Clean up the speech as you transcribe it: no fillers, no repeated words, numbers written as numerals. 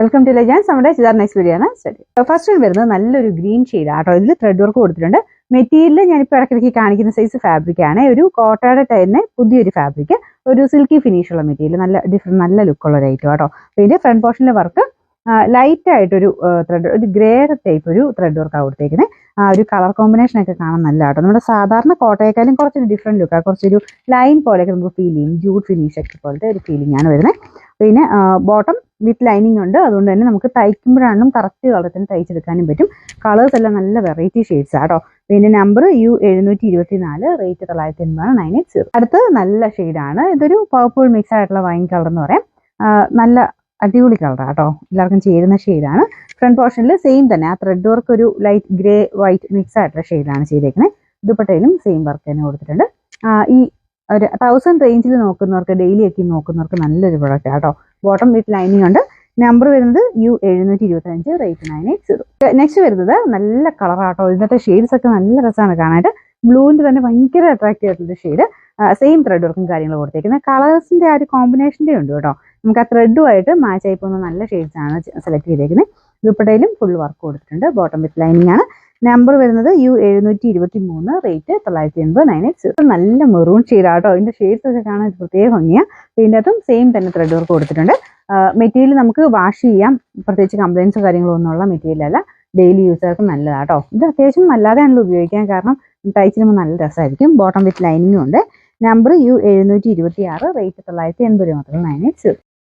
Welcome to legends. നമ്മുടെ next video ആണ് study. First വരുന്നത് നല്ലൊരു ഗ്രീൻ ഷെയ്ഡ് ആട്ടോ. ഇതിൽ ത്രെഡ് വർക്ക് കൊടുത്തിട്ടുണ്ട്. മെറ്റീരിയൽ ഞാനിപ്പോൾ ഇടയ്ക്കിടയ്ക്ക് കാണിക്കുന്ന സൈസ് ഫാബ്രിക് ആണ്. ഒരു കോട്ടയുടെ തന്നെ പുതിയൊരു ഫാബ്രിക്, ഒരു സിൽക്കി ഫിനിഷ് ഉള്ള മെറ്റീരിയൽ, നല്ല ഡിഫറെന്റ്, നല്ല ലുക്കുള്ള ഒരു ഐറ്റം ആട്ടോ. പിന്നെ ഫ്രണ്ട് പോർഷനിലെ വർക്ക് ലൈറ്റ് ആയിട്ടൊരു ത്രെഡ്, ഒരു ഗ്രേ ടൈപ്പ് ഒരു ത്രെഡ് വർക്കാണ് കൊടുത്തേക്കുന്നത്. ഒരു കളർ കോമ്പിനേഷൻ ഒക്കെ കാണാൻ നല്ല ആട്ടോ. നമ്മുടെ സാധാരണ കോട്ടയെക്കാളും കുറച്ചൊരു ഡിഫറെന്റ് ലുക്കാണ്. കുറച്ചൊരു ലൈൻ പോലെയൊക്കെ നമുക്ക് ഫീൽ ചെയ്യും. ജൂട്ട് ഫിനിഷ് ഒക്കെ പോലത്തെ ഒരു ഫീലിംഗ് ആണ് വരുന്നത്. പിന്നെ ബോട്ടം വിത്ത് ലൈനിങ് ഉണ്ട്. അതുകൊണ്ട് തന്നെ നമുക്ക് തയ്ക്കുമ്പോഴാണ് കറക്റ്റ് കളറത്തിന് തയ്ച്ചെടുക്കാനും പറ്റും. കളേഴ്സ് എല്ലാം നല്ല വെറൈറ്റി ഷെയ്ഡ്സ് ആട്ടോ. പിന്നെ നമ്പർ U724, റേറ്റ് 980 980. അടുത്ത് നല്ല ഷെയ്ഡാണ്. ഇതൊരു പർപ്പിൾ മിക്സ് ആയിട്ടുള്ള വൈൻ കളർ എന്ന് പറയാം. നല്ല അടിപൊളി കളറാണ് കേട്ടോ. എല്ലാവർക്കും ചേരുന്ന ഷെയ്ഡാണ്. ഫ്രണ്ട് പോർഷനിൽ സെയിം തന്നെ ആ ത്രെഡ് വർക്ക് ഒരു ലൈറ്റ് ഗ്രേ വൈറ്റ് മിക്സ് ആയിട്ടുള്ള ഷെയ്ഡാണ് ചെയ്തേക്കുന്നത്. ദുപ്പട്ടയിലും സെയിം വർക്ക് തന്നെ കൊടുത്തിട്ടുണ്ട്. ഈ ഒരു 1000 റേഞ്ചിൽ നോക്കുന്നവർക്ക്, ഡെയിലി ഒക്കെ നോക്കുന്നവർക്ക് നല്ലൊരു പ്രൊഡക്റ്റ് ആട്ടോ. ബോട്ടം വിത്ത് ലൈനിങ് ഉണ്ട്. നമ്പർ വരുന്നത് U725, റേറ്റ് 980. നെക്സ്റ്റ് വരുന്നത് നല്ല കളറാട്ടോ. ഇന്നത്തെ ഷെയ്ഡ്സ് ഒക്കെ നല്ല രസമാണ് കാണാനായിട്ട്. ബ്ലൂവിൻ്റെ തന്നെ ഭയങ്കര അട്രാക്റ്റീവ് ആയിട്ടുള്ള ഷെയ്ഡ്. സെയിം ത്രെഡ് വർക്കും കാര്യങ്ങളും കൊടുത്തേക്കുന്നത്. കളേഴ്സിൻ്റെ ആ ഒരു കോമ്പിനേഷൻ്റെ ഉണ്ട് കേട്ടോ. നമുക്ക് ആ ത്രെഡുമായിട്ട് മാച്ച് ആയി പോകുന്ന നല്ല ഷെയ്ഡ്സ് ആണ് സെലക്ട് ചെയ്തേക്കുന്നത്. ദുപ്പട്ടയിലും ഫുൾ വർക്ക് കൊടുത്തിട്ടുണ്ട്. ബോട്ടം വിത്ത് ലൈനിങ് ആണ്. നമ്പർ വരുന്നത് U723, റേറ്റ് 980 980. നല്ല മെറൂൺ ഷെയ്ഡാട്ടോ. ഇതിൻ്റെ ഷെയ്ഡ്സ് ഒക്കെ കാണാൻ പ്രത്യേക ഭംഗിയാണ്. ഇതിൻ്റെ അകത്തും സെയിം തന്നെ ത്രെഡ് വർക്ക് കൊടുത്തിട്ടുണ്ട്. മെറ്റീരിയൽ നമുക്ക് വാഷ് ചെയ്യാം. പ്രത്യേകിച്ച് കംപ്ലയിൻസോ കാര്യങ്ങളോ ഒന്നുമുള്ള മെറ്റീരിയൽ അല്ല. ഡെയിലി യൂസർക്ക് നല്ലതാട്ടോ. ഇത് അത്യാവശ്യം നല്ലതാണല്ലോ ഉപയോഗിക്കാൻ. കാരണം തയ്ച്ചിടുമ്പോൾ നല്ല രസമായിരിക്കും. ബോട്ടം വിത്ത് ലൈനിങ്ങും ഉണ്ട്. നമ്പർ U726, റേറ്റ് 980 മാത്രം 980.